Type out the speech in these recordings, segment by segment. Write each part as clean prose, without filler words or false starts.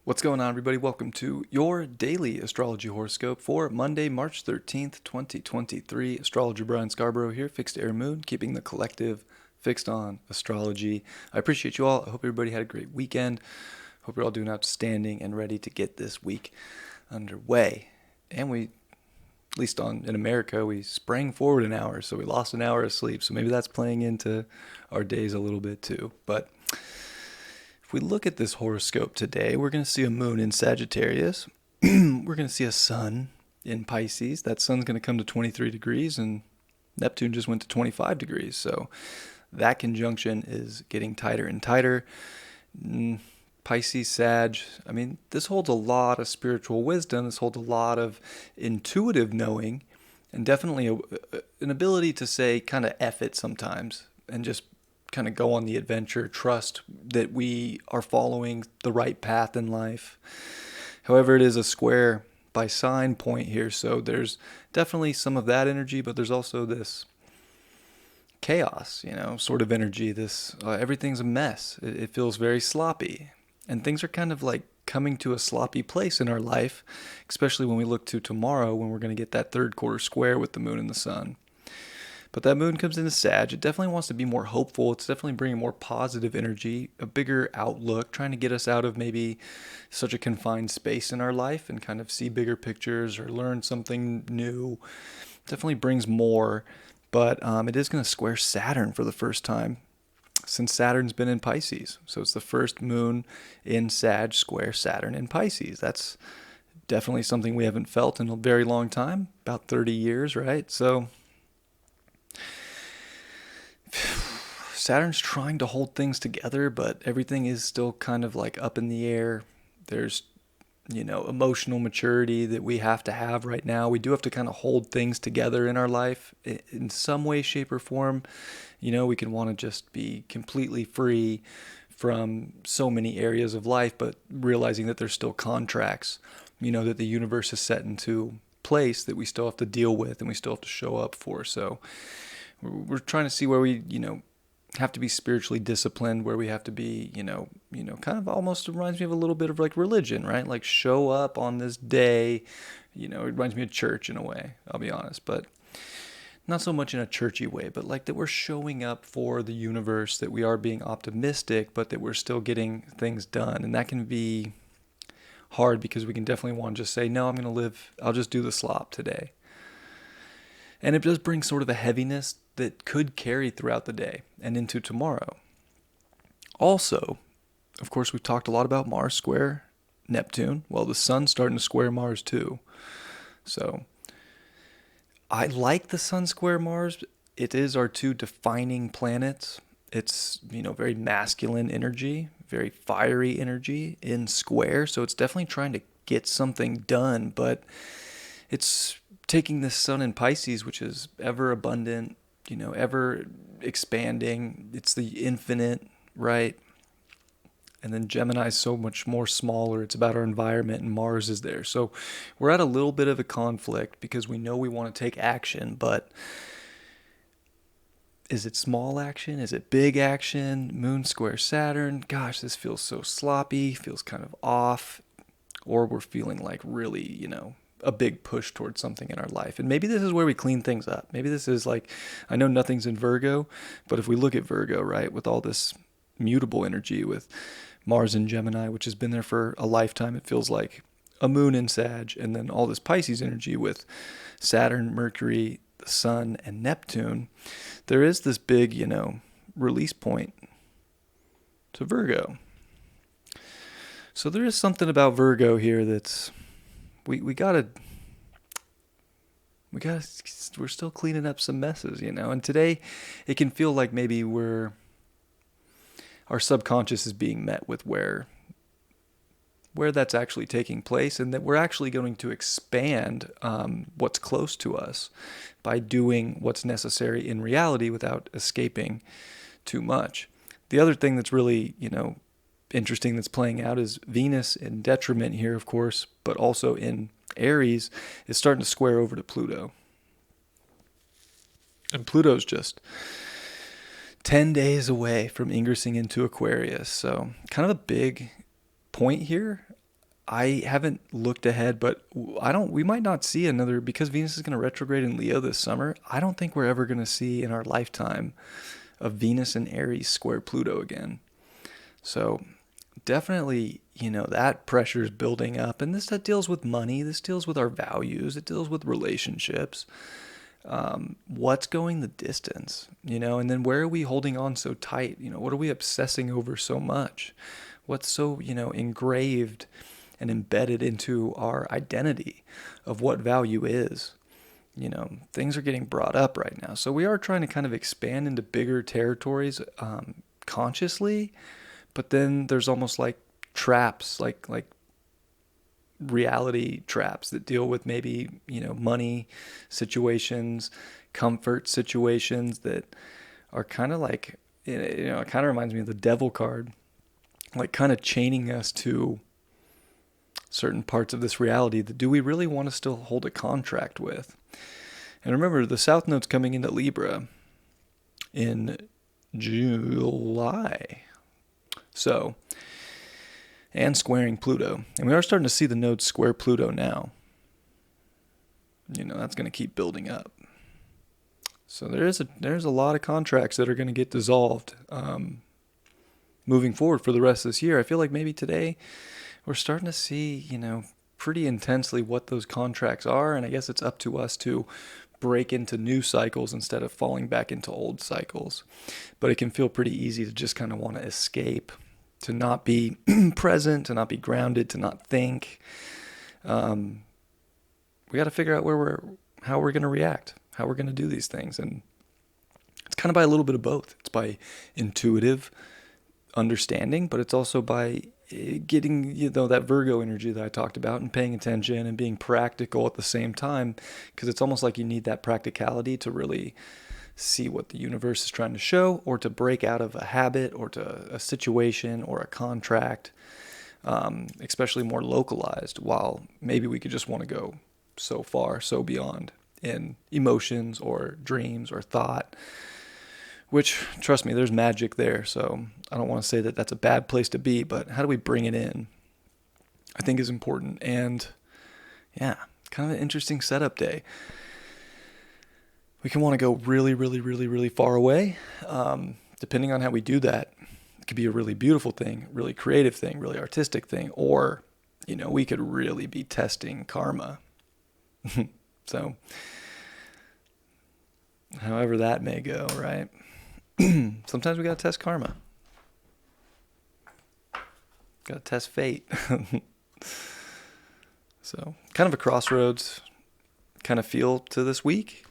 What's going on, everybody? Welcome to your daily astrology horoscope for Monday, March 13th, 2023. Astrologer Brian Scarborough here, Fixed Air Moon, keeping the collective fixed on astrology. I appreciate you all. I hope everybody had a great weekend. Hope you're all doing outstanding and ready to get this week underway. And at least in America, we sprang forward an hour, so we lost an hour of sleep. So maybe that's playing into our days a little bit too. But if we look at this horoscope today, we're going to see a moon in Sagittarius. We're going to see a sun in Pisces. That sun's going to come to 23 degrees, and Neptune just went to 25 degrees. So that conjunction is getting tighter and tighter. Pisces, Sag, this holds a lot of spiritual wisdom. This holds a lot of intuitive knowing, and definitely an ability to say kind of F it sometimes and just kind of go on the adventure, trust that we are following the right path in life. However, it is a square by sign point here, so there's definitely some of that energy, but there's also this chaos, sort of energy. This everything's a mess. It feels very sloppy, and things are kind of like coming to a sloppy place in our life, especially when we look to tomorrow when we're going to get that third quarter square with the moon and the sun. But that moon comes into Sag. It definitely wants to be more hopeful. It's definitely bringing more positive energy, a bigger outlook, trying to get us out of maybe such a confined space in our life and kind of see bigger pictures or learn something new. Definitely brings more, but it is going to square Saturn for the first time since Saturn's been in Pisces. So it's the first moon in Sag square Saturn in Pisces. That's definitely something we haven't felt in a very long time, about 30 years, right? So Saturn's trying to hold things together, but everything is still kind of like up in the air. There's, emotional maturity that we have to have right now. We do have to kind of hold things together in our life in some way, shape, or form. We can want to just be completely free from so many areas of life, but realizing that there's still contracts, that the universe is set into place that we still have to deal with and we still have to show up for. So we're trying to see where we, have to be spiritually disciplined, where we have to be, kind of almost reminds me of a little bit of like religion, right? Like show up on this day, it reminds me of church in a way, I'll be honest, but not so much in a churchy way, but like that we're showing up for the universe, that we are being optimistic, but that we're still getting things done. And that can be hard because we can definitely want to just say, no, I'll just do the slop today. And it does bring sort of a heaviness that could carry throughout the day and into tomorrow. Also, of course, we've talked a lot about Mars square Neptune. Well, the sun's starting to square Mars too. So I like the sun square Mars. It is our two defining planets. It's, very masculine energy, very fiery energy in square. So it's definitely trying to get something done, but it's taking this sun in Pisces, which is ever abundant, ever expanding. It's the infinite, right? And then Gemini is so much more smaller. It's about our environment, and Mars is there. So we're at a little bit of a conflict because we know we want to take action, but is it small action? Is it big action? Moon square Saturn. Gosh, this feels so sloppy, feels kind of off. Or we're feeling like really, a big push towards something in our life. And maybe this is where we clean things up. Maybe this is like, I know nothing's in Virgo, but if we look at Virgo, right, with all this mutable energy with Mars in Gemini, which has been there for a lifetime, it feels like a moon in Sag, and then all this Pisces energy with Saturn, Mercury, the Sun, and Neptune, there is this big, release point to Virgo. So there is something about Virgo here that's we're still cleaning up some messes, and today it can feel like maybe our subconscious is being met with where that's actually taking place, and that we're actually going to expand what's close to us by doing what's necessary in reality without escaping too much. The other thing that's really, interesting that's playing out is Venus in detriment here, of course, but also in Aries is starting to square over to Pluto. And Pluto's just 10 days away from ingressing into Aquarius. So kind of a big point here. I haven't looked ahead, but we might not see another, because Venus is going to retrograde in Leo this summer. I don't think we're ever going to see in our lifetime a Venus in Aries square Pluto again. So definitely, that pressure is building up. And that deals with money. This deals with our values. It deals with relationships. What's going the distance, and then where are we holding on so tight? What are we obsessing over so much? What's so, engraved and embedded into our identity of what value is? Things are getting brought up right now. So we are trying to kind of expand into bigger territories consciously, but then there's almost like traps, like reality traps that deal with maybe, money situations, comfort situations that are kind of like, it kind of reminds me of the devil card, like kind of chaining us to certain parts of this reality that do we really want to still hold a contract with? And remember, the South Node's coming into Libra in July. So, and squaring Pluto. And we are starting to see the nodes square Pluto now. That's going to keep building up. So there's a lot of contracts that are going to get dissolved moving forward for the rest of this year. I feel like maybe today we're starting to see, pretty intensely what those contracts are. And I guess it's up to us to break into new cycles instead of falling back into old cycles. But it can feel pretty easy to just kind of want to escape, to not be present, to not be grounded, to not think. We got to figure out how we're going to react, how we're going to do these things. And it's kind of by a little bit of both. It's by intuitive understanding, but it's also by getting, that Virgo energy that I talked about, and paying attention and being practical at the same time, because it's almost like you need that practicality to really see what the universe is trying to show, or to break out of a habit, or to a situation or a contract, especially more localized, while maybe we could just want to go so far, so beyond in emotions or dreams or thought, which, trust me, there's magic there. So I don't want to say that that's a bad place to be, but how do we bring it in, I think is important. And yeah, kind of an interesting setup day. We can want to go really, really, really, really far away. Depending on how we do that, it could be a really beautiful thing, really creative thing, really artistic thing, or, we could really be testing karma. So, however that may go, right? Sometimes we got to test karma. Got to test fate. So, kind of a crossroads kind of feel to this week.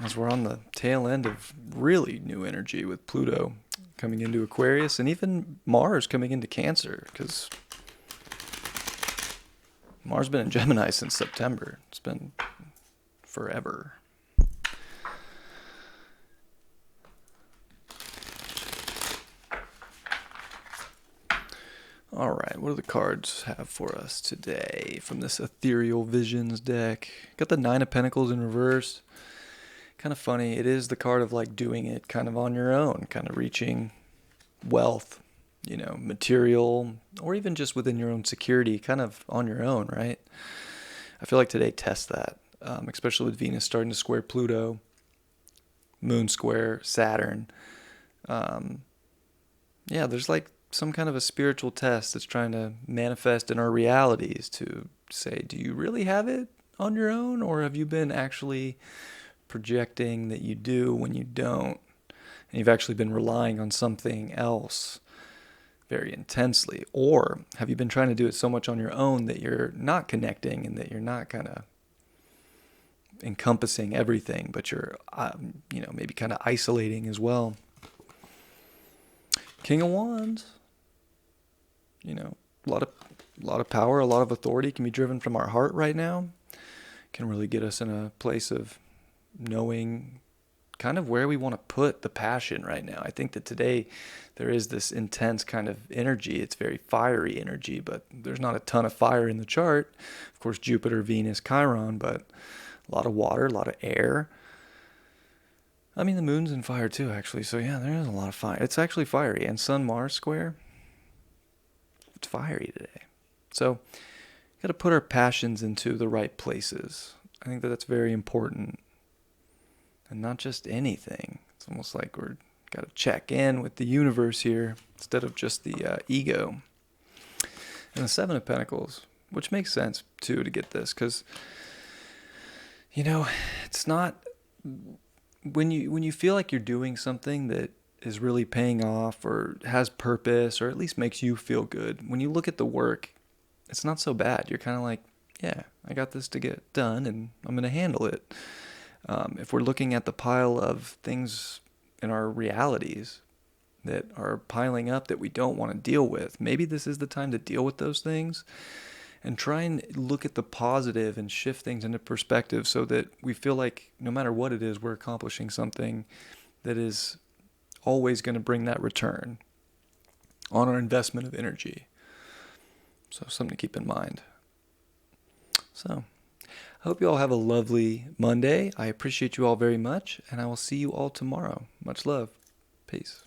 As we're on the tail end of really new energy with Pluto coming into Aquarius, and even Mars coming into Cancer, because Mars has been in Gemini since September. It's been forever. All right, what do the cards have for us today from this Ethereal Visions deck? Got the Nine of Pentacles in reverse. Kind of funny. It is the card of like doing it kind of on your own, kind of reaching wealth, material, or even just within your own security, kind of on your own, right? I feel like today tests that, especially with Venus starting to square Pluto, Moon square Saturn. Yeah, there's like some kind of a spiritual test that's trying to manifest in our realities to say, do you really have it on your own, or have you been actually projecting that you do when you don't, and you've actually been relying on something else very intensely? Or have you been trying to do it so much on your own that you're not connecting, and that you're not kind of encompassing everything, but you're maybe kind of isolating as well? King of Wands. A lot of power, a lot of authority can be driven from our heart right now. Can really get us in a place of knowing kind of where we want to put the passion right now. I think that today there is this intense kind of energy. It's very fiery energy, but there's not a ton of fire in the chart. Of course, Jupiter, Venus, Chiron, but a lot of water, a lot of air. I mean, the moon's in fire too, actually. So yeah, there is a lot of fire. It's actually fiery. And Sun, Mars square. it's fiery today. So, got to put our passions into the right places. I think that that's very important. And not just anything. It's almost like we're got to check in with the universe here instead of just the ego. And the Seven of Pentacles, which makes sense too to get this, because it's not when you feel like you're doing something that is really paying off or has purpose or at least makes you feel good. When you look at the work, it's not so bad. You're kind of like, yeah, I got this to get done and I'm going to handle it. If we're looking at the pile of things in our realities that are piling up that we don't want to deal with, maybe this is the time to deal with those things and try and look at the positive and shift things into perspective so that we feel like no matter what it is, we're accomplishing something that is always going to bring that return on our investment of energy. So something to keep in mind. So I hope you all have a lovely Monday. I appreciate you all very much, and I will see you all tomorrow. Much love. Peace.